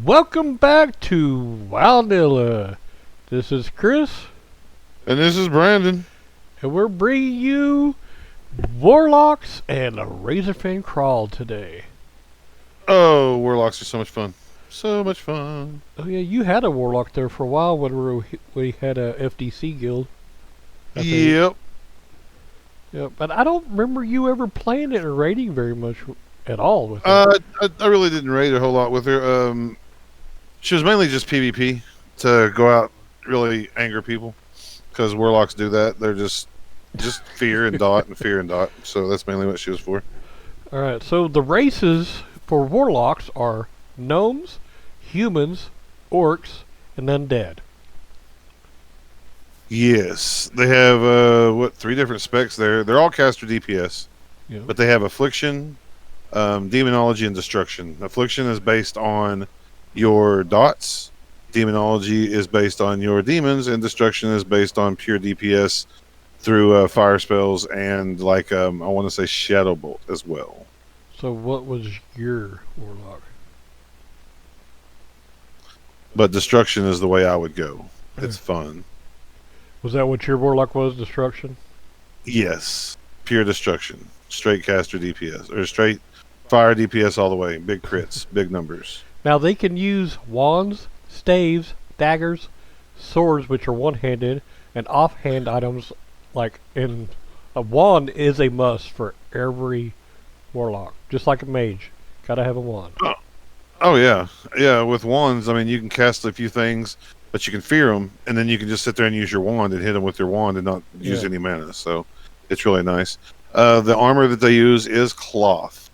Welcome back to Wildilla. This is Chris, And this is Brandon. and we're bringing you Warlocks and a Razorfen Kraul today. Oh, Warlocks are so much fun. So much fun. Oh yeah, you had a Warlock there for a while when we had a FDC guild. I think. Yep. Yeah, but I don't remember you ever playing it or raiding very much at all with it. I really didn't raid a whole lot with her. She was mainly just PvP to go out really anger people because Warlocks do that. They're just fear and dot and fear and dot. So that's mainly what she was for. All right, so the races for Warlocks are gnomes, humans, orcs, and undead. Yes, they have three different specs there. They're all caster DPS, Yeah. but they have affliction, demonology, and destruction. Affliction is based on your dots. Demonology is based on your demons, and destruction is based on pure DPS through fire spells and I want to say shadow bolt as well. So what was your Warlock? But destruction is the way I would go. It's fun. Was that what your Warlock was, Destruction? Yes, pure destruction, straight caster DPS or straight fire DPS all the way. Big crits, big numbers. Now they can use wands, staves, daggers, swords, which are one-handed, and offhand items in a wand is a must for every Warlock, just like a mage. Gotta have a wand. Oh yeah. With wands, I mean, you can cast a few things, but you can fear them, and then you can just sit there and use your wand and hit them with your wand and not use any mana. So it's really nice. The armor that they use is cloth,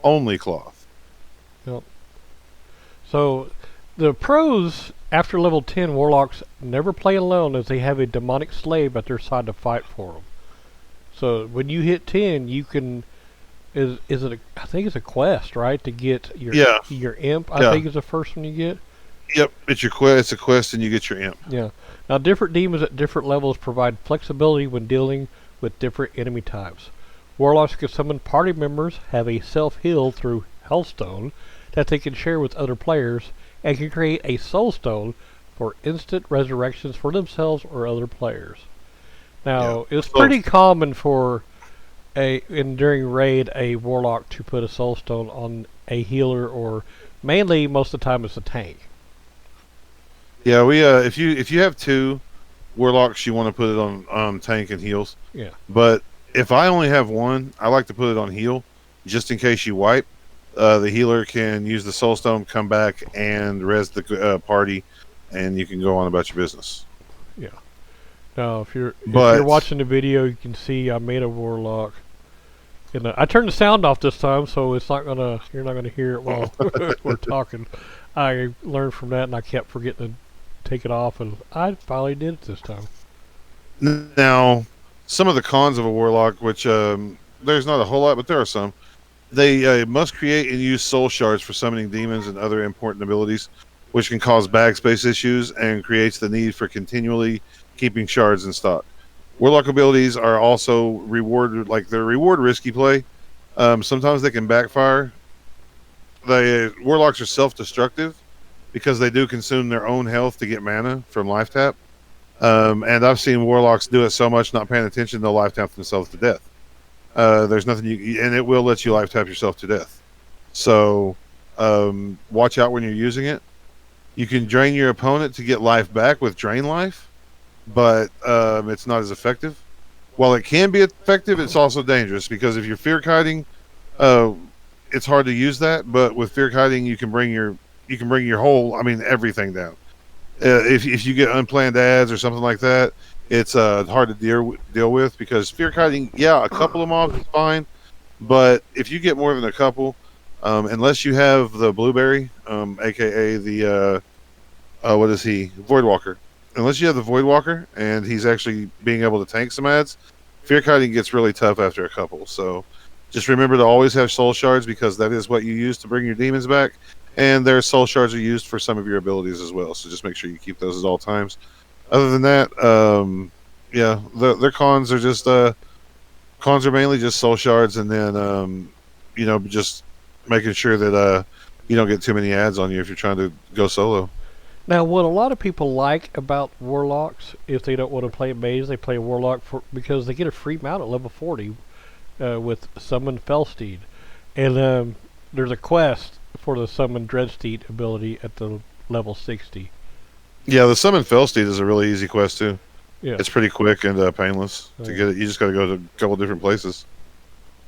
only cloth. Yep. So the pros after level 10 Warlocks never play alone, as they have a demonic slave at their side to fight for them. So when you hit 10, you can. I think it's a quest, right? To get your imp. I think is the first one you get. Yep, it's your quest. It's a quest, and you get your imp. Yeah. Now, different demons at different levels provide flexibility when dealing with different enemy types. Warlocks can summon party members, have a self-heal through Hellstone that they can share with other players, and can create a Soulstone for instant resurrections for themselves or other players. Now, it's pretty common for during raid a Warlock to put a Soulstone on a healer, or mainly most of the time it's a tank. Yeah, we if you have two Warlocks, you want to put it on tank and heals. Yeah. But if I only have one, I like to put it on heal, just in case you wipe. The healer can use the Soulstone, come back and res the party, and you can go on about your business. Yeah. Now, if you're watching the video, you can see I made a Warlock. And I turned the sound off this time, so you're not gonna hear it while we're talking. I learned from that, and I kept forgetting to take it off, and I finally did it this time. Now, some of the cons of a Warlock, which there's not a whole lot, but there are some. They must create and use soul shards for summoning demons and other important abilities, which can cause bag space issues and creates the need for continually keeping shards in stock. Warlock abilities are also rewarded, they're reward risky play. Sometimes they can backfire. The Warlocks are self-destructive because they do consume their own health to get mana from life tap. And I've seen Warlocks do it so much, not paying attention, they'll life tap themselves to death. There's nothing and it will let you life tap yourself to death. So watch out when you're using it. You can drain your opponent to get life back with drain life, but it's not as effective. While it can be effective, it's also dangerous because if you're fear kiting, it's hard to use that. But with fear kiting, you can bring your everything down. If you get unplanned ads or something like that, it's hard to deal with because fear kiting, a couple of mobs is fine, but if you get more than a couple, unless you have the blueberry, aka the what is he, Voidwalker. Unless you have the Voidwalker and he's actually being able to tank some ads, fear kiting gets really tough after a couple. So just remember to always have soul shards because that is what you use to bring your demons back, and their soul shards are used for some of your abilities as well. So just make sure you keep those at all times. Other than that, their cons are just mainly just soul shards, and then just making sure that you don't get too many ads on you if you're trying to go solo. Now, what a lot of people like about Warlocks, if they don't want to play Maze, they play Warlock because they get a free mount at level 40 with Summon Felsteed. And there's a quest for the Summon Dreadsteed ability at the level 60. Yeah, the Summon Felsteed is a really easy quest too. Yeah. It's pretty quick and painless to get it. You just got to go to a couple different places.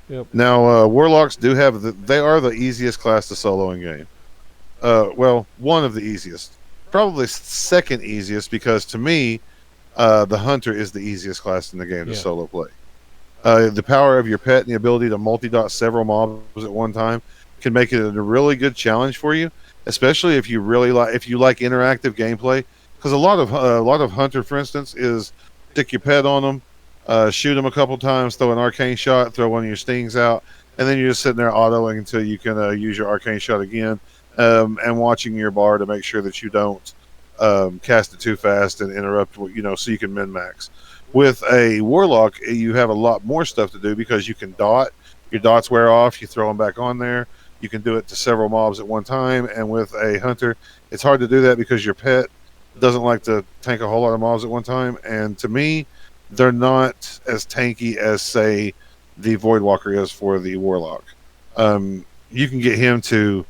Yep. Now, Warlocks do have they are the easiest class to solo in game. Well, one of the easiest. Probably second easiest because to me, the Hunter is the easiest class in the game to solo play. The power of your pet and the ability to multi-dot several mobs at one time can make it a really good challenge for you, especially if you like interactive gameplay. Because a lot of Hunter, for instance, is stick your pet on them, shoot them a couple times, throw an arcane shot, throw one of your stings out, and then you're just sitting there autoing until you can use your arcane shot again. And watching your bar to make sure that you don't cast it too fast and interrupt, so you can min-max. With a Warlock, you have a lot more stuff to do because you can dot. Your dots wear off, you throw them back on there. You can do it to several mobs at one time. And with a Hunter, it's hard to do that because your pet doesn't like to tank a whole lot of mobs at one time. And to me, they're not as tanky as, say, the Voidwalker is for the Warlock. You can get him to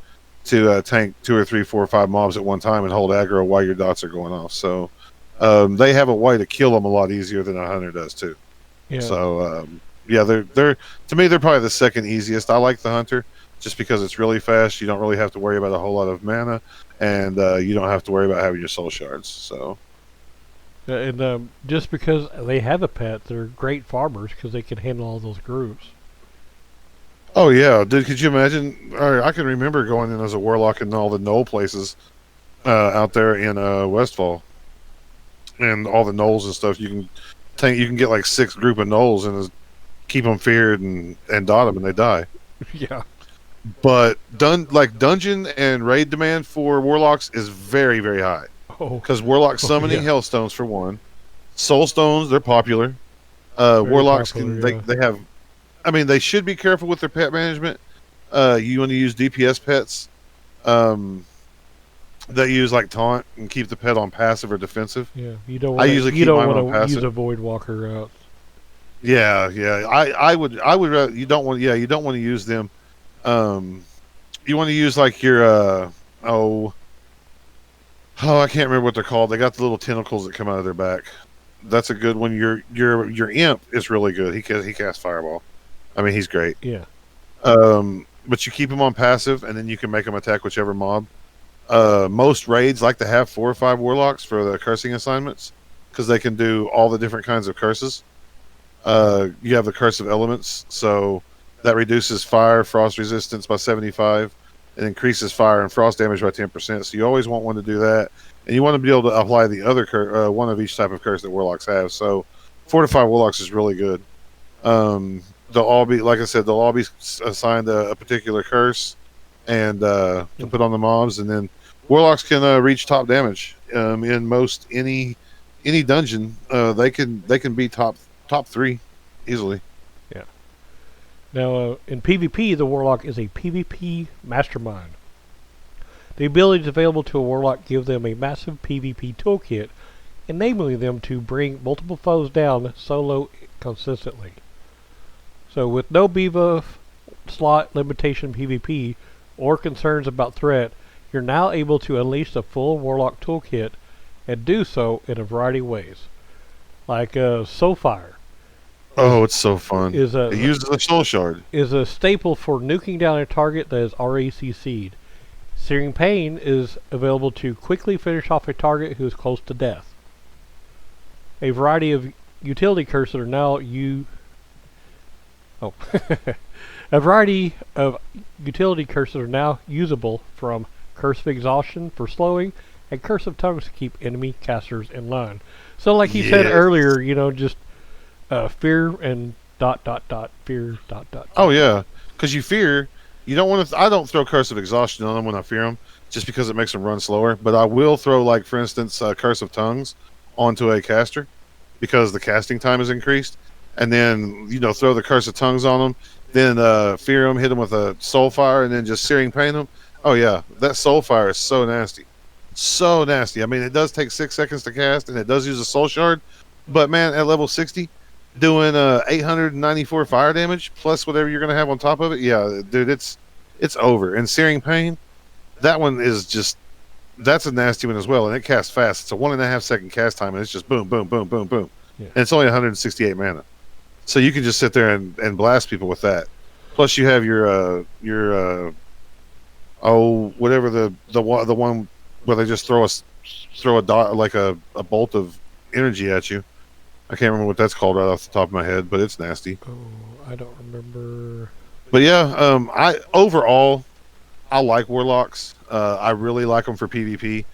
tank 2 or 3, 4 or 5 mobs at one time and hold aggro while your dots are going off. So they have a way to kill them a lot easier than a Hunter does too. Yeah. So they're to me they're probably the second easiest. I like the Hunter just because it's really fast. You don't really have to worry about a whole lot of mana, and you don't have to worry about having your soul shards. So. And just because they have a pet, they're great farmers because they can handle all those groups. Oh yeah, dude! Could you imagine? I can remember going in as a Warlock in all the knoll places out there in Westfall, and all the knolls and stuff. You can get like 6 group of knolls and keep them feared and dot them and they die. Yeah. But dungeon and raid demand for Warlocks is very, very high. Because Warlock summoning Hellstones for one, Soulstones they're popular. Warlocks they have. I mean, they should be careful with their pet management. You want to use DPS pets that use like taunt and keep the pet on passive or defensive. Yeah, you don't. I usually keep mine on passive. Use a Voidwalker route. Yeah. I would. You don't want. Yeah, you don't want to use them. You want to use like your I can't remember what they're called. They got the little tentacles that come out of their back. That's a good one. Your imp is really good. He casts fireball. I mean, he's great. Yeah. But you keep him on passive, and then you can make him attack whichever mob. Most raids like to have 4 or 5 Warlocks for the cursing assignments because they can do all the different kinds of curses. You have the Curse of Elements, so that reduces fire, frost resistance by 75, and increases fire and frost damage by 10%. So you always want one to do that, and you want to be able to apply the other one of each type of curse that Warlocks have. So 4 to 5 Warlocks is really good. They'll all be, like I said, they'll all be assigned a particular curse and to put on the mobs, and then Warlocks can reach top damage in most any dungeon. They can be top 3 easily. Yeah. Now in PvP, the Warlock is a PvP mastermind. The abilities available to a Warlock give them a massive PvP toolkit, enabling them to bring multiple foes down solo consistently. So with no BVA slot limitation PvP or concerns about threat, you're now able to unleash the full Warlock toolkit and do so in a variety of ways. Like Soulfire. Oh, it's so fun. It uses a soul shard. Is a staple for nuking down a target that is already CC'd. Searing Pain is available to quickly finish off a target who is close to death. A variety of utility curses are now a variety of utility curses are now usable, from Curse of Exhaustion for slowing and Curse of Tongues to keep enemy casters in line. So like you said earlier, just fear and ... fear ... Oh yeah, because you fear. You don't want to. I don't throw Curse of Exhaustion on them when I fear them, just because it makes them run slower. But I will throw, like for instance, Curse of Tongues onto a caster because the casting time is increased, and then throw the Curse of Tongues on them, then fear them, hit them with a Soulfire, and then just Searing Pain them. Oh yeah, that soul fire is so nasty, so nasty. I mean, it does take 6 seconds to cast, and it does use a soul shard. But man, at level 60, doing 894 fire damage plus whatever you're gonna have on top of it, yeah, dude, it's over. And searing pain, that one is just that's a nasty one as well, and it casts fast. It's a 1.5 second cast time, and it's just boom, boom, boom, boom, boom, Yeah. and it's only 168 mana, so you can just sit there and blast people with that. Plus, you have your whatever the one where they just throw a dot like a bolt of energy at you. I can't remember what that's called right off the top of my head, but it's nasty. Oh, I don't remember. But yeah, I overall I like Warlocks. I really like them for PvP.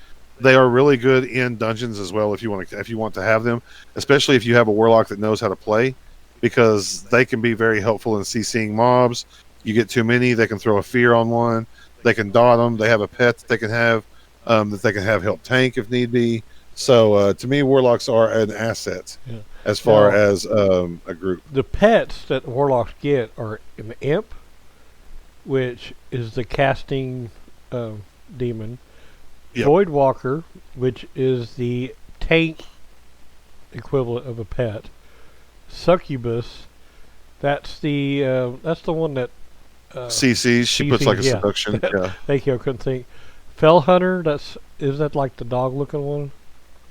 They are really good in dungeons as well if you want to have them, especially if you have a Warlock that knows how to play, because they can be very helpful in CCing mobs. You get too many, they can throw a fear on one. They can dot them. They have a pet that they can have help tank if need be. So to me, Warlocks are an asset as far as a group. The pets that Warlocks get are an imp, which is the casting demon. Yep. Voidwalker, which is the tank equivalent of a pet. Succubus, that's the one that CCs, she puts like a seduction. Yeah. Thank you, I couldn't think. Fell Hunter, is that like the dog looking one?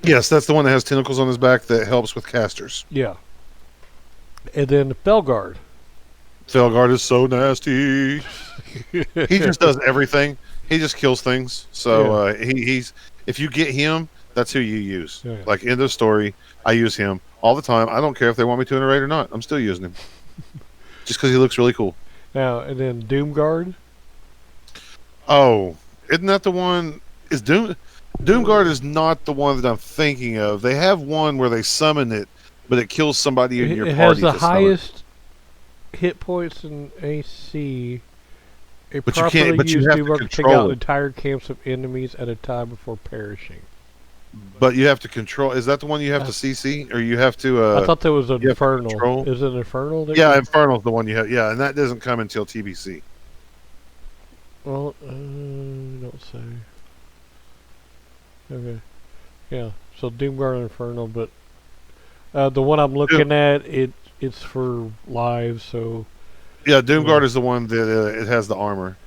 Yes, that's the one that has tentacles on his back that helps with casters. Yeah. And then Felguard. Felguard is so nasty. He just does everything. He just kills things. So he's if you get him, that's who you use. Yeah. Like end of story, I use him all the time. I don't care if they want me to in a raid or not. I'm still using him. Just because he looks really cool. Now, and then Doomguard. Oh, isn't that the one? Is Doomguard is not the one that I'm thinking of. They have one where they summon it, but it kills somebody in your party. It has the highest hit points in AC. But you can't. But you have to take out entire camps of enemies at a time before perishing. But you have to control. Is that the one you have to CC, or you have to? I thought that was an Infernal. Is it an Infernal? Yeah, Infernal's the one you have. Yeah, and that doesn't come until TBC. Well, don't say. Okay. Yeah. So Doomguard and Infernal, but the one I'm looking at, it's for live. So. Yeah, Doomguard is the one that it has the armor.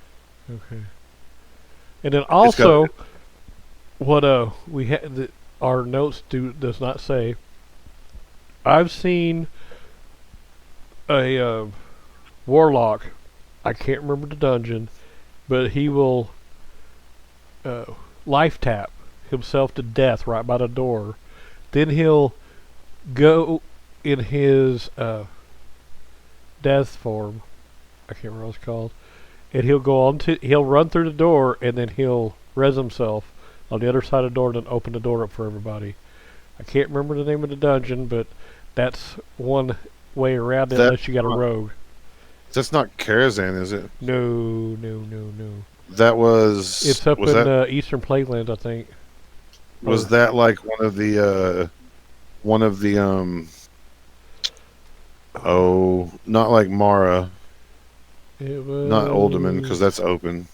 Okay. And then also, what we had our notes does not say. I've seen a warlock. I can't remember the dungeon, but he will life tap himself to death right by the door. Then he'll go in his death form. I can't remember what it's called. And he'll run through the door, and then he'll res himself on the other side of the door, and then open the door up for everybody. I can't remember the name of the dungeon, but that's one way around it unless you got a rogue. That's not Karazhan, is it? No. That was... It's up in Eastern Plaguelands, I think. Was that like one of the not like Mara. It was... Not Uldaman, because that's open.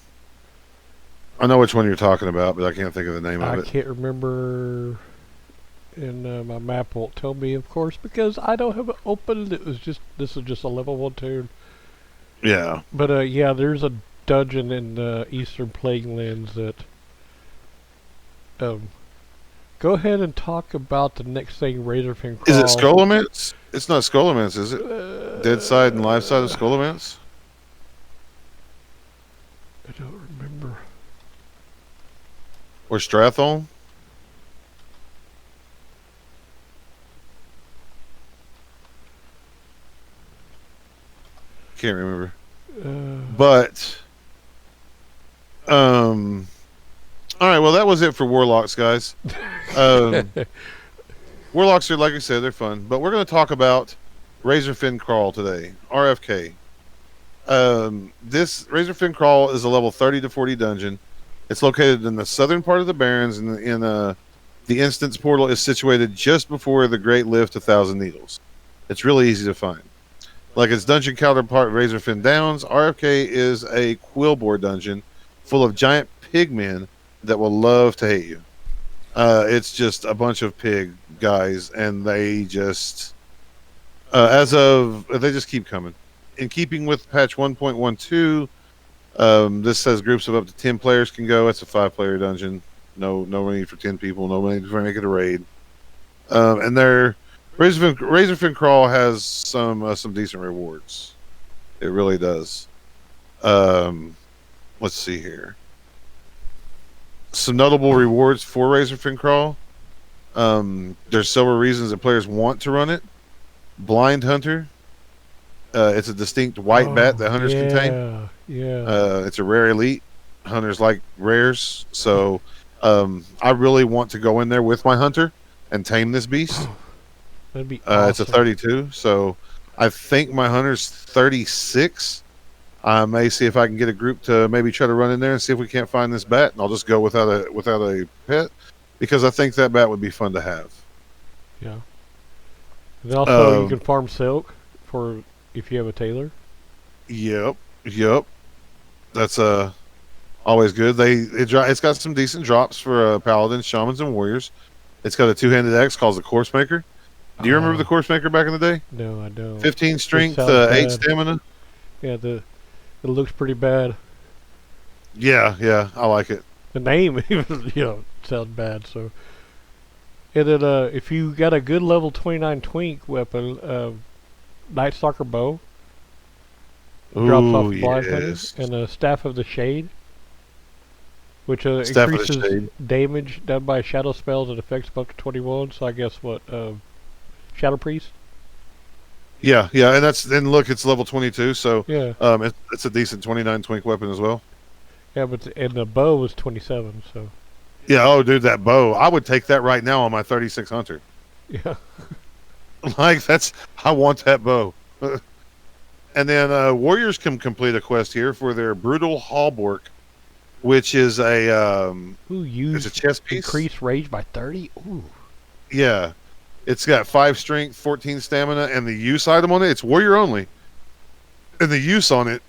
I know which one you're talking about, but I can't think of the name of it. I can't remember, and my map won't tell me, of course, because I don't have it open. This is just a level 1 tune. Yeah. But yeah, there's a dungeon in Eastern Plaguelands that. Go ahead and talk about the next thing, Razorfen Kraul. Is it Skullomance? It's not Skullomance, is it? Dead side and live side of Skullomance? I don't remember. Or Strathol? Can't remember. But, all right, well, that was it for Warlocks, guys. Warlocks are, like I said, they're fun. But we're going to talk about Razorfen Kraul today, RFK. This Razorfen Kraul is a level 30 to 40 dungeon. It's located in the southern part of the Barrens, and the instance portal is situated just before the Great Lift 1,000 Needles. It's really easy to find. Like its dungeon counterpart, Razorfen Downs, RFK is a Quillbore dungeon full of giant pigmen that will love to hate you. It's just a bunch of pig guys, and they just they just keep coming. In keeping with patch 1.12, this says groups of up to 10 players can go. It's a 5-player dungeon. No need for 10 people. No need for make it a raid. And their Razorfen Kraul has some decent rewards. It really does. Let's see here. Some notable rewards for Razorfen Kraul. There's several reasons that players want to run it. Blind Hunter. It's a distinct white bat that hunters can tame. Yeah. It's a rare elite. Hunters like rares, so I really want to go in there with my hunter and tame this beast. That'd be awesome. It's a 32, so I think my hunter's 36. I may see if I can get a group to maybe try to run in there and see if we can't find this bat, and I'll just go without a pet, because I think that bat would be fun to have. Yeah. And also, you can farm silk for if you have a tailor. Yep. That's always good. It's got some decent drops for paladins, shamans, and warriors. It's got a 2-handed axe called the Corpse Maker. Do you remember the Corpse Maker back in the day? No, I don't. 15 strength, 8 stamina. Yeah, it looks pretty bad. Yeah, I like it. The name even sounds bad. So, and then if you got a good level 29 twink weapon, Night Stalker bow. Drops off blind hunters, and a Staff of the Shade, which increases damage done by shadow spells and effects up to 21. So I guess what Shadow Priest. Yeah, and look, it's level 22, so yeah, it's a decent 29 twink weapon as well. Yeah, and the bow was 27, so. Yeah, oh dude, that bow, I would take that right now on my 36 hunter. Yeah. I want that bow. And then warriors can complete a quest here for their brutal halberd, which is it's a chess piece. Increase rage by 30. Ooh. Yeah, it's got 5 strength, 14 stamina, and the use item on it, it's warrior only. And the use on it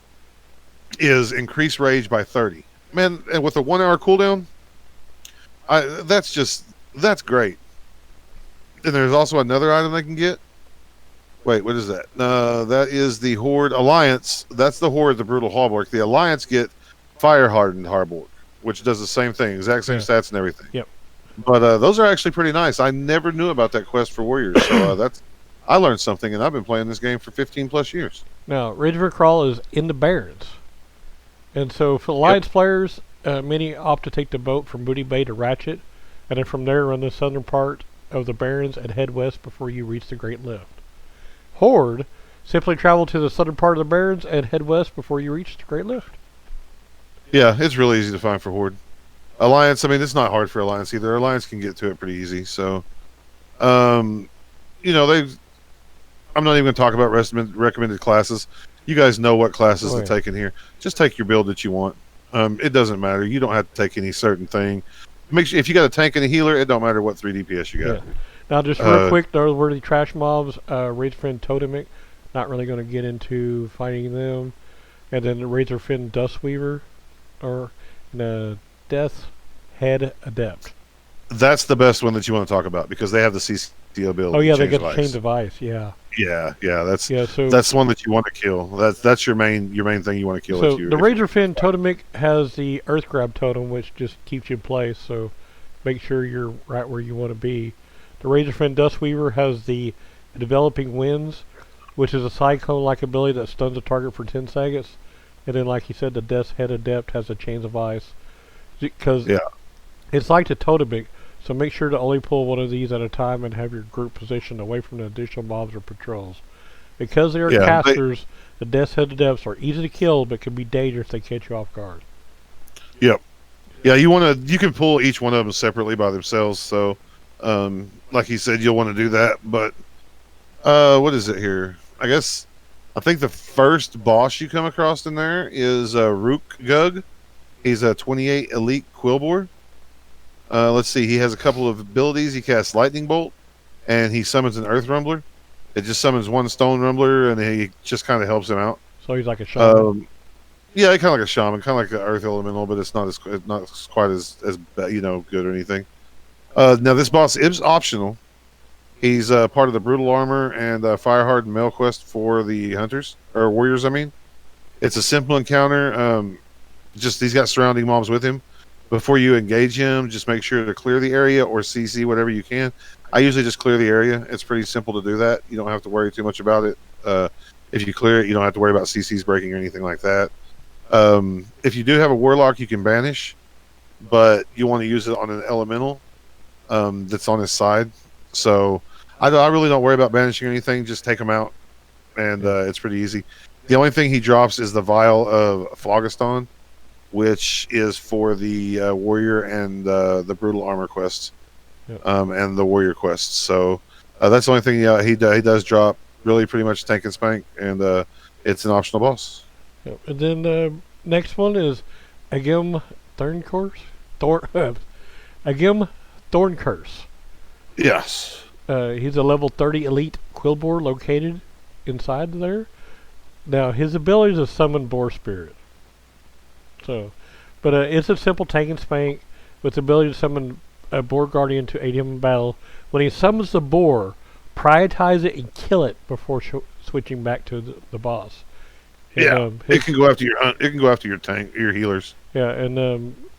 is increase rage by 30. Man, and with a 1-hour cooldown, that's great. And there's also another item they can get. Wait, what is that? That is the Horde Alliance. That's the Horde, the Brutal Halberd. The Alliance get Fire Hardened Halberd, which does the same thing, exact same stats and everything. Yep. But those are actually pretty nice. I never knew about that quest for warriors, so I learned something, and I've been playing this game for 15 plus years. Now, Razorfen Kraul is in the Barrens, and so for Alliance players, many opt to take the boat from Booty Bay to Ratchet, and then from there run the southern part of the Barrens and head west before you reach the Great Lift. Horde, simply travel to the southern part of the Barrens and head west before you reach the Great Lift. Yeah, it's really easy to find for Horde. Alliance, I mean, it's not hard for Alliance either. Alliance can get to it pretty easy. So, I'm not even going to talk about recommended classes. You guys know what classes to take in here. Just take your build that you want. It doesn't matter. You don't have to take any certain thing. Make sure if you got a tank and a healer, it don't matter what 3 DPS you got. Yeah. Now, just real quick, noteworthy trash mobs, Razorfen Totemic, not really going to get into fighting them. And then Razorfen Dustweaver, or Death Head Adept. That's the best one that you want to talk about, because they have the CC ability. Oh, yeah, they get the Chain Device, yeah. Yeah, that's the one that you want to kill. That's your main thing you want to kill. So the Razorfen Totemic has the Earth Grab Totem, which just keeps you in place, so make sure you're right where you want to be. The Razorfen Dustweaver has the Developing Winds, which is a Cyclone-like ability that stuns a target for 10 seconds. And then, like you said, the Death's Head Adept has the Chains of Ice. Because it's like the Totemic, so make sure to only pull one of these at a time and have your group positioned away from the additional mobs or patrols. Because they are casters, the Death's Head Adepts are easy to kill, but can be dangerous if they catch you off guard. Yep. Yeah, you can pull each one of them separately by themselves, so... like he said, you'll want to do that, but what is it here? I think the first boss you come across in there is Rook Gug. He's a 28 elite Quillbore. Let's see, he has a couple of abilities. He casts Lightning Bolt, and he summons an Earth Rumbler. It just summons one Stone Rumbler, and he just kind of helps him out. So he's like a shaman. Yeah, kind of like a shaman, kind of like an earth elemental, but it's not quite as good or anything. Now this boss is optional. He's part of the brutal armor and fire hardened mail quest for the hunters or warriors. I mean, it's a simple encounter. Just he's got surrounding mobs with him. Before you engage him, just make sure to clear the area or CC whatever you can. I usually just clear the area. It's pretty simple to do that. You don't have to worry too much about it. If you clear it, you don't have to worry about CCs breaking or anything like that. If you do have a warlock, you can banish, but you want to use it on an elemental that's on his side. So I really don't worry about banishing anything. Just take him out, and it's pretty easy. The only thing he drops is the vial of Phlogiston, which is for the warrior and the brutal armor quests, and the warrior quests. So that's the only thing he does drop. Really, pretty much tank and spank, and it's an optional boss. Yep. And then next one is Agim Thorncurse. Agim Thorncurse. Yes. He's a level 30 elite Quillboar located inside there. Now his ability is to summon Boar Spirit. So, but it's a simple tank and spank with the ability to summon a Boar Guardian to aid him in battle. When he summons the boar, prioritize it and kill it before switching back to the boss. Yeah, it can go after your tank, your healers. Yeah, and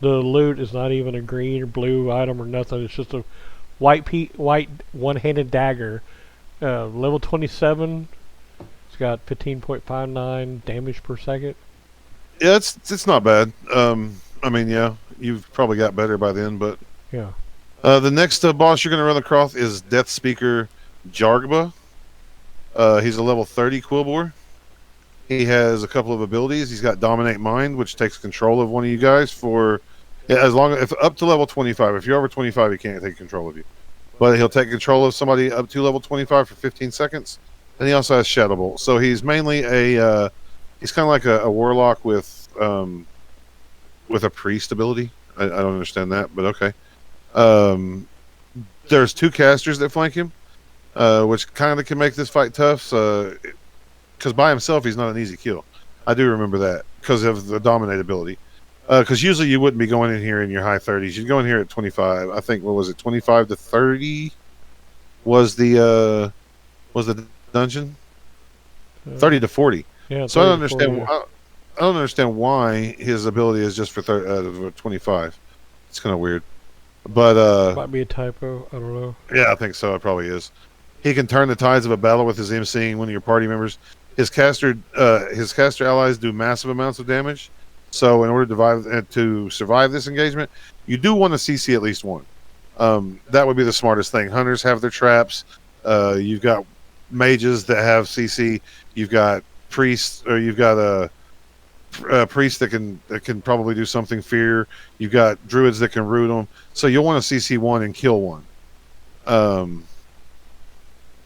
the loot is not even a green or blue item or nothing. It's just a white one-handed dagger, level 27. It's got 15.59 damage per second. Yeah, it's not bad. I mean, yeah, you've probably got better by then, but yeah. The next boss you're going to run across is Death Speaker Jargba. He's a level 30 Quillboar. He has a couple of abilities. He's got Dominate Mind, which takes control of one of you guys for if up to level 25. If you're over 25, he can't take control of you, but he'll take control of somebody up to level 25 for 15 seconds. And he also has Shadow Bolt. So he's mainly he's kind of like a warlock with a priest ability. I don't understand that, but okay. There's two casters that flank him, which kind of can make this fight tough. Because by himself, he's not an easy kill. I do remember that because of the Dominate ability. Because usually you wouldn't be going in here in your high 30s. You'd go in here at 25. I think, what was it, 25 to 30 was the dungeon? 30 to 40. Yeah. So I don't understand. 40, yeah. I don't understand why his ability is just for 25. It's kind of weird. But might be a typo. I don't know. Yeah, I think so. It probably is. He can turn the tides of a battle with his emceeing one of your party members. His caster allies do massive amounts of damage. So in order to survive this engagement, you do want to CC at least one. That would be the smartest thing. Hunters have their traps. You've got mages that have CC. You've got priests, or you've got a priest that can probably do something fear. You've got druids that can root them. So you'll want to CC one and kill one.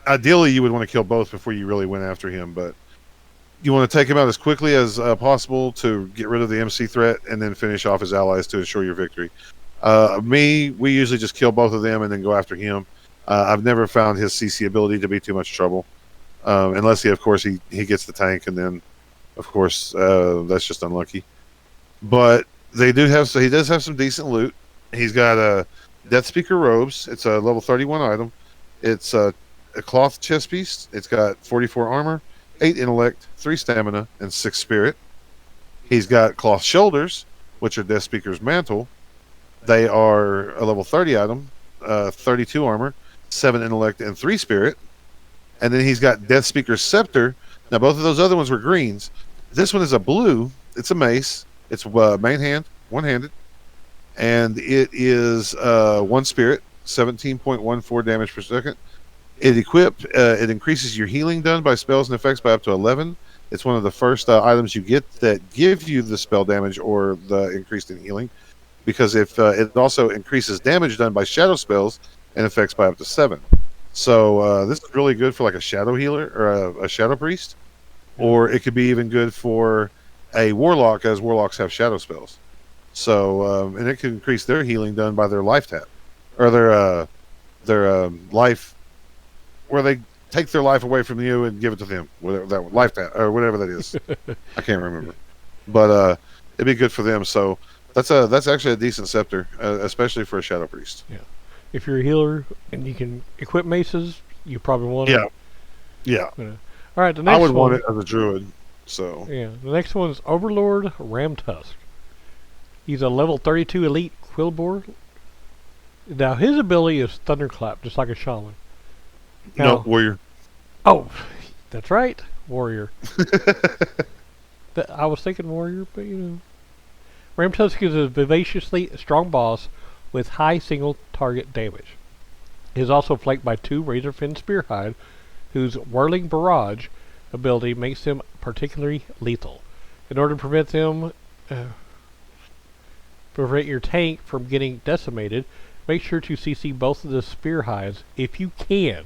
Ideally, you would want to kill both before you really went after him, but you want to take him out as quickly as possible to get rid of the MC threat and then finish off his allies to ensure your victory. We usually just kill both of them and then go after him. I've never found his CC ability to be too much trouble, unless he gets the tank, and then, of course, that's just unlucky. But he does have some decent loot. He's got a Death Speaker robes. It's a level 31 item. It's a cloth chest piece. It's got 44 armor, 8 intellect, 3 stamina, and 6 spirit. He's got cloth shoulders, which are Death Speaker's mantle. They are a level 30 item, 32 armor, 7 intellect, and 3 spirit. And then he's got Death Speaker's scepter. Now, both of those other ones were greens. This one is a blue. It's a mace. It's main hand, one-handed. And it is 1 spirit, 17.14 damage per second. It increases your healing done by spells and effects by up to 11. It's one of the first items you get that give you the spell damage or the increased in healing, because if it also increases damage done by shadow spells and effects by up to 7. So this is really good for like a shadow healer or a shadow priest, or it could be even good for a warlock, as warlocks have shadow spells. So and it can increase their healing done by their life tap, or their life, where they take their life away from you and give it to them, whatever that life tap or whatever that is. I can't remember. but it'd be good for them. So that's actually a decent scepter, especially for a Shadow Priest. Yeah. If you're a healer and you can equip maces, you probably want it. Yeah, yeah. All right, the I next would one. want it as a druid. So Yeah, the next one is Overlord Ramtusk. He's a level 32 elite Quillbore. Now his ability is Thunderclap, just like a shaman. no Now, warrior. oh, that's right, warrior. I was thinking warrior, but you know. Ramtusk is a vivaciously strong boss with high single target damage. He is also flanked by 2 Razorfen Spearhide, whose Whirling Barrage ability makes them particularly lethal. In order to prevent your tank from getting decimated, make sure to CC both of the Spearhides if you can.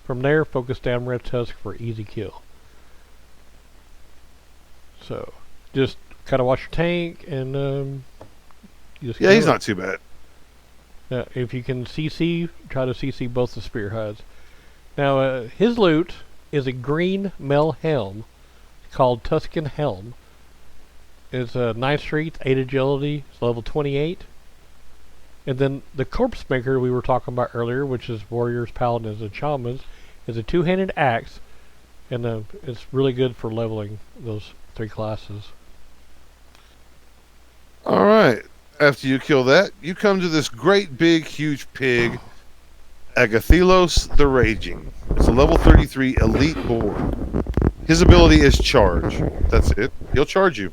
From there, focus down Ramtusk for easy kill. So, just kind of watch your tank and you just Yeah, he's not too bad. if you can CC, try to CC both the Spearhides. Now, his loot is a green Mel helm called Tuscan Helm. It's 9 strength, 8 agility, it's level 28. And then the Corpse Maker we were talking about earlier, which is warriors, paladins, and shamans, is a 2-handed axe, and it's really good for leveling those 3 classes. All right. After you kill that, you come to this great big huge pig, Agathilos the Raging. It's a level 33 elite boar. His ability is charge. That's it. He'll charge you.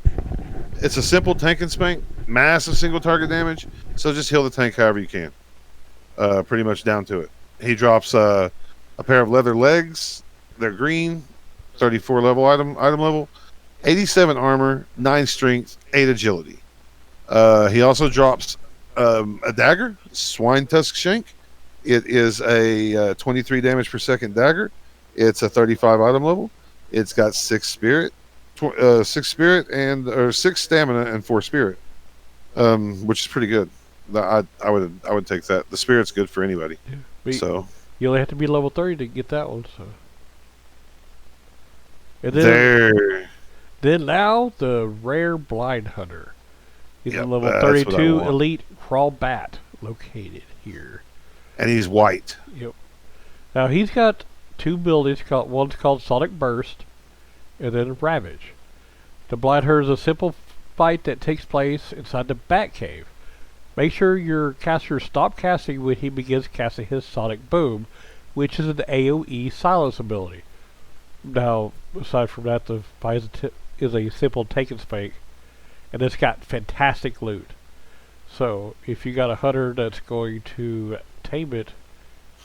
It's a simple tank and spank, massive single target damage, so just heal the tank however you can. Pretty much down to it. He drops a pair of leather legs. They're green, 34 level item level, 87 armor, 9 strength, 8 agility. He also drops a dagger, Swine Tusk Shank. It is a 23 damage per second dagger. It's a 35 item level. It's got 6 spirit, 6 spirit or 6 stamina and 4 spirit, which is pretty good. I would take that. The spirit's good for anybody. Yeah. So you only have to be level 30 to get that one. So. And then now the rare Blind Hunter. He's a level 32 elite Kraul bat located here. And he's white. Yep. Now he's got 2 abilities. One's called Sonic Burst, and then Ravage. The Blind Hunter is a simple fight that takes place inside the Bat Cave. Make sure your caster stop casting when he begins casting his Sonic Boom, which is an AoE silence ability. Now, aside from that, the fight is a simple take and spank, and it's got fantastic loot. So, if you got a hunter that's going to tame it,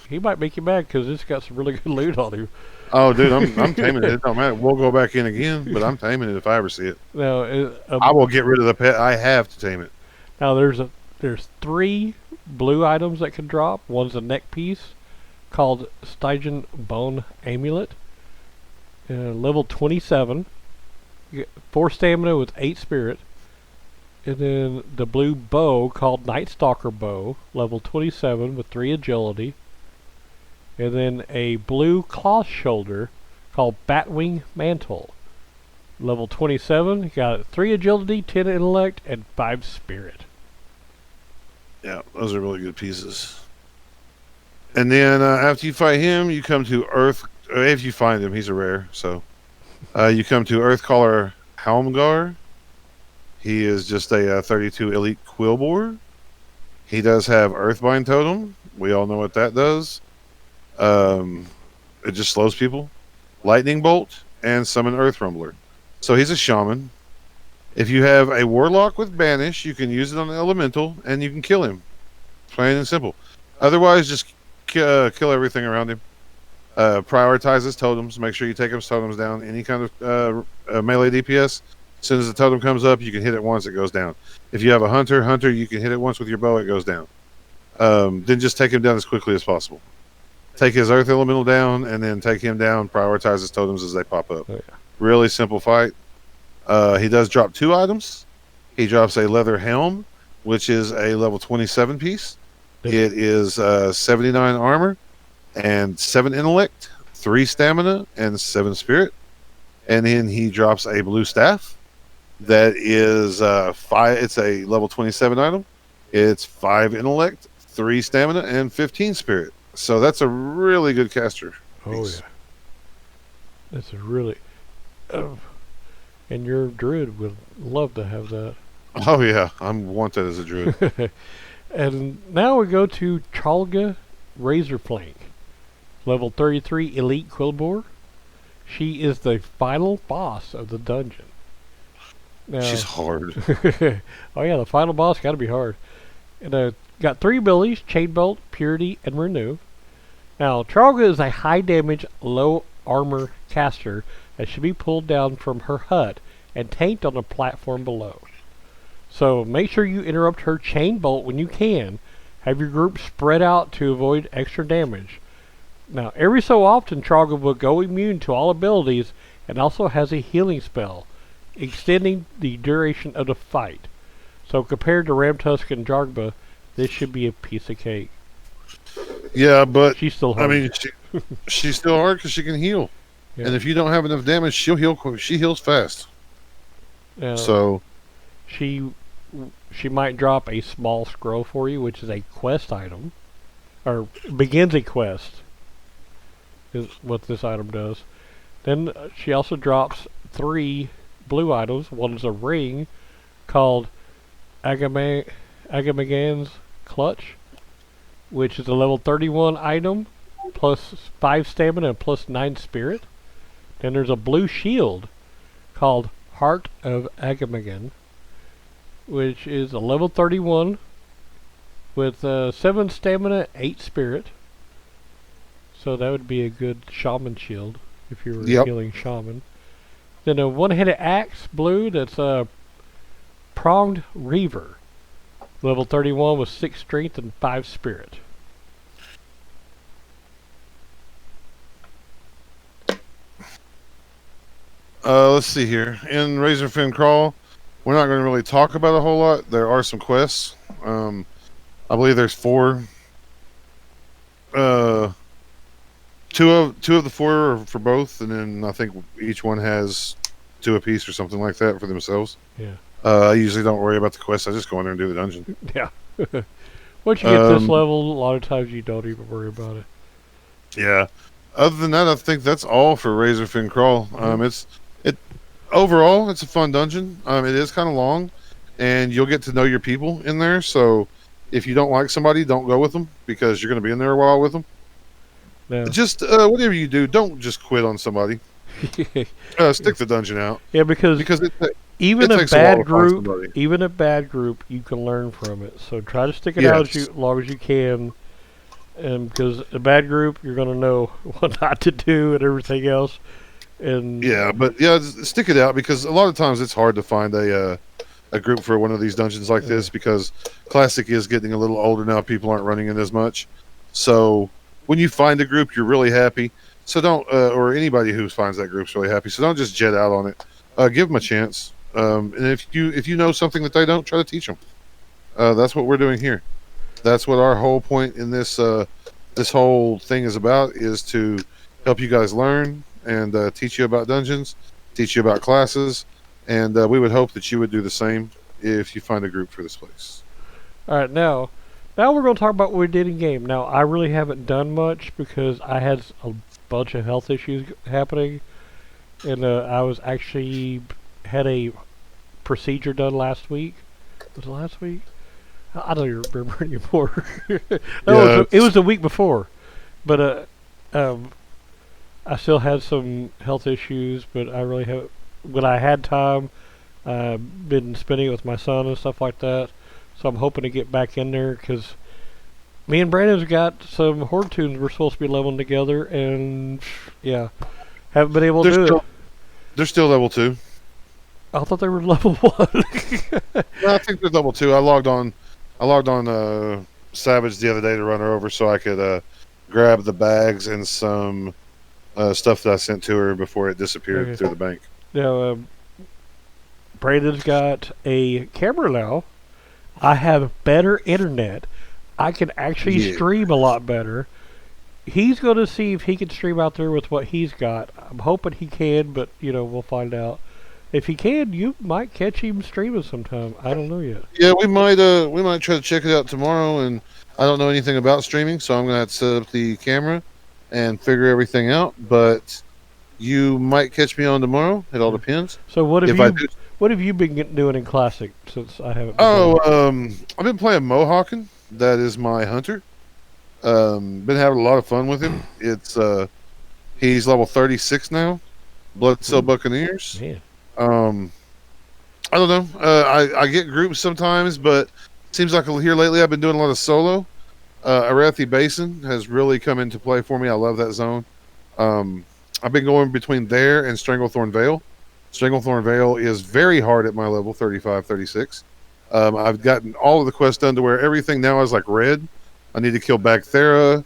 he might make you mad because it's got some really good loot on him. Oh, dude, I'm taming it. It don't matter. We'll go back in again, but I'm taming it if I ever see it. Now, I will get rid of the pet. I have to tame it. Now, there's 3 blue items that can drop. One's a neck piece called Stygian Bone Amulet. Level 27. You get 4 stamina with 8 spirit. And then the blue bow called Night Stalker Bow, level 27 with 3 agility. And then a blue cloth shoulder called Batwing Mantle, level 27. You got 3 agility, 10 intellect, and 5 spirit. Yeah, those are really good pieces. And then after you fight him, you come to Earth. If you find him, he's a rare. So you come to Earthcaller Helmgar. He is just a 32 elite Quillbore. He does have Earthbind Totem. We all know what that does. It just slows people. Lightning Bolt and Summon Earth Rumbler. So he's a shaman. If you have a Warlock with Banish, you can use it on the Elemental and you can kill him. Plain and simple. Otherwise, just kill everything around him. Prioritize his totems. Make sure you take his totems down. Any kind of melee DPS. As soon as the totem comes up, you can hit it once, it goes down. If you have a hunter, you can hit it once with your bow, it goes down. Then just take him down as quickly as possible. Take his Earth Elemental down, and then take him down, prioritize his totems as they pop up. Oh, yeah. Really simple fight. He does drop 2 items. He drops a leather helm, which is a level 27 piece. It is 79 armor, and 7 intellect, 3 stamina, and 7 spirit. And then he drops a blue staff. that is 5. It's a level 27 item. It's 5 intellect, 3 stamina, and 15 spirit. So that's a really good caster Oh piece. yeah, that's a really. And your druid would love to have that. Oh yeah, I want that as a druid. And now we go to Chalga Razorflank, level 33 elite quillbore. She is the final boss of the dungeon. Now, She's hard. oh yeah, the final boss got to be hard. And got 3 abilities: Chain Bolt, Purity, and Renew. Now, Tralga is a high damage, low armor caster that should be pulled down from her hut and tanked on the platform below. So make sure you interrupt her Chain Bolt when you can. Have your group spread out to avoid extra damage. Now, every so often, Tralga will go immune to all abilities and also has a healing spell, extending the duration of the fight. So compared to Ramtusk and Jargba, this should be a piece of cake. Yeah, but She's still hard. I mean, she's still hard because she can heal, Yeah. and if you don't have enough damage, she'll heal. She heals fast. So she might drop a small scroll for you, which is a quest item, or begins a quest. Is what this item does. Then she also drops 3 blue items. One is a ring called Agamagan's Clutch, which is a level 31 item, plus 5 stamina and plus 9 spirit. Then there's a blue shield called Heart of Agamagan, which is a level 31 with 7 stamina, 8 spirit. So that would be a good shaman shield if you were healing shaman. Then a one-handed axe, blue, that's a pronged reaver. Level 31 with 6 strength and 5 spirit. Let's see here. In Razorfen Kraul, we're not going to really talk about a whole lot. There are some quests. I believe there's 4. Two of the 4 are for both, and then I think each one has 2 apiece or something like that for themselves. Yeah. I usually don't worry about the quests. I just go in there and do the dungeon. Yeah. Once you get this level, a lot of times you don't even worry about it. Yeah. Other than that, I think that's all for Razorfen Kraul. Overall, it's a fun dungeon. It is kind of long, and you'll get to know your people in there. So, if you don't like somebody, don't go with them because you're going to be in there a while with them. No. Just whatever you do, don't just quit on somebody. Stick the dungeon out. Yeah, because even a bad group, you can learn from it. So try to stick it out as long as you can. And because a bad group, you're going to know what not to do and everything else. And stick it out because a lot of times it's hard to find a group for one of these dungeons like this because Classic is getting a little older now. People aren't running it as much. So when you find a group, you're really happy. So don't, or anybody who finds that group's really happy. So don't just jet out on it. Give them a chance. And if you know something that they don't, try to teach them. That's what we're doing here. That's what our whole point in this this whole thing is about, is to help you guys learn and teach you about dungeons, teach you about classes, and we would hope that you would do the same if you find a group for this place. All right, now we're going to talk about what we did in game. Now, I really haven't done much because I had a bunch of health issues happening, and I was actually had a procedure done last week. Was it last week? I don't even remember anymore. It was the week before, but I still had some health issues. But I really have, when I had time, been spending it with my son and stuff like that. So I'm hoping to get back in there because me and Brandon's got some Horde tunes we're supposed to be leveling together, and haven't been able to do it. They're still level 2. I thought they were level 1. I think they're level 2. I logged on Savage the other day to run her over so I could grab the bags and some stuff that I sent to her before it disappeared through the bank. Now, Brandon's got a camera now. I have better internet. I can actually stream a lot better. He's going to see if he can stream out there with what he's got. I'm hoping he can, but we'll find out. If he can, you might catch him streaming sometime. I don't know yet. Yeah, we might try to check it out tomorrow. And I don't know anything about streaming, so I'm gonna have to set up the camera and figure everything out. But you might catch me on tomorrow. It all depends. So what have If I you do, what have you been doing in Classic since I haven't? I've been playing Mohawking. That is my hunter. Been having a lot of fun with him. It's he's level 36 now. Blood Cell Buccaneers. Man. I don't know. I get groups sometimes, but seems like here lately I've been doing a lot of solo. Arathi Basin has really come into play for me. I love that zone. I've been going between there and Stranglethorn Vale. Stranglethorn Vale is very hard at my level, 35, 36. I've gotten all of the quests done to where everything now is like red. I need to kill Bacthera.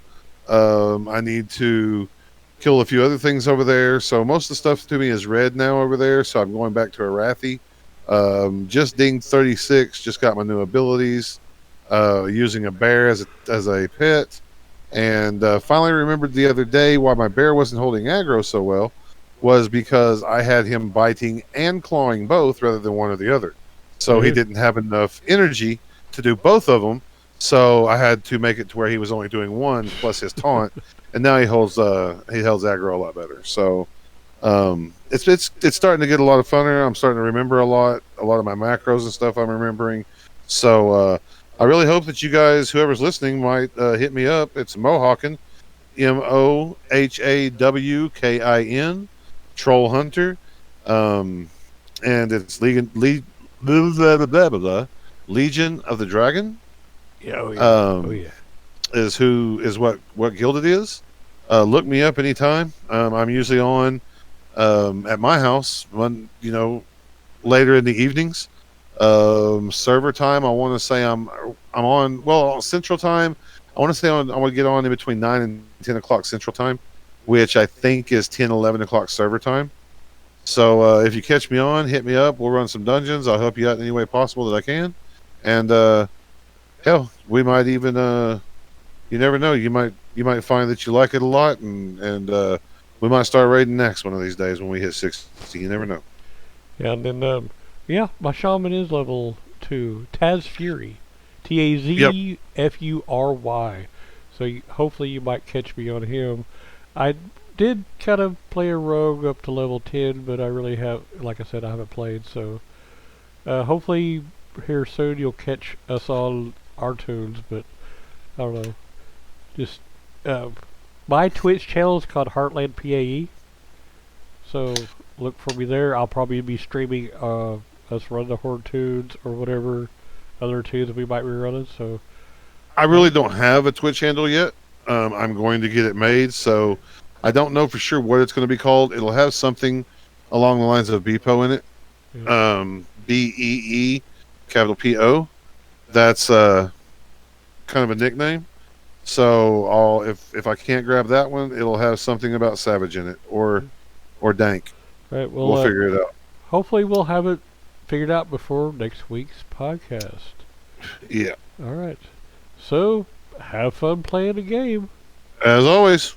I need to kill a few other things over there. So most of the stuff to me is red now over there. So I'm going back to Arathi. Just dinged 36. Just got my new abilities. Using a bear as a pet. And finally remembered the other day why my bear wasn't holding aggro so well was because I had him biting and clawing both rather than one or the other. So he didn't have enough energy to do both of them. So I had to make it to where he was only doing one plus his taunt, and now he holds aggro a lot better. So it's starting to get a lot of funner. I'm starting to remember a lot of my macros and stuff I'm remembering. So I really hope that you guys, whoever's listening, might hit me up. It's Mohawkin, Mohawkin, Troll Hunter, and it's Legion of the Dragon. Yeah, oh yeah. Is what guild it is. Look me up anytime. I'm usually on at my house later in the evenings. Server time, I want to say I'm on Central Time. I want to get on in between 9 and 10 o'clock Central Time, which I think is 10, 11 o'clock server time. So if you catch me on, hit me up. We'll run some dungeons. I'll help you out in any way possible that I can. And hell, we might even you never know. You might find that you like it a lot, and we might start raiding next one of these days when we hit 60. You never know. Yeah, and then my shaman is level 2. Taz Fury, Tazfury. So hopefully you might catch me on him. I did kind of play a rogue up to level 10, but I really have, like I said, I haven't played. So hopefully here soon you'll catch us on our tunes, but I don't know. Just my Twitch channel is called Heartland-Creations. So look for me there. I'll probably be streaming us run the Horde tunes or whatever other tunes we might be running. So I really don't have a Twitch handle yet. I'm going to get it made, so I don't know for sure what it's going to be called. It'll have something along the lines of Beepo in it. Yeah. BEE, capital PO. That's kind of a nickname. So if I can't grab that one, it'll have something about Savage in it or Dank. Right, well, we'll figure it out. Hopefully we'll have it figured out before next week's podcast. Yeah. All right. So have fun playing the game. As always.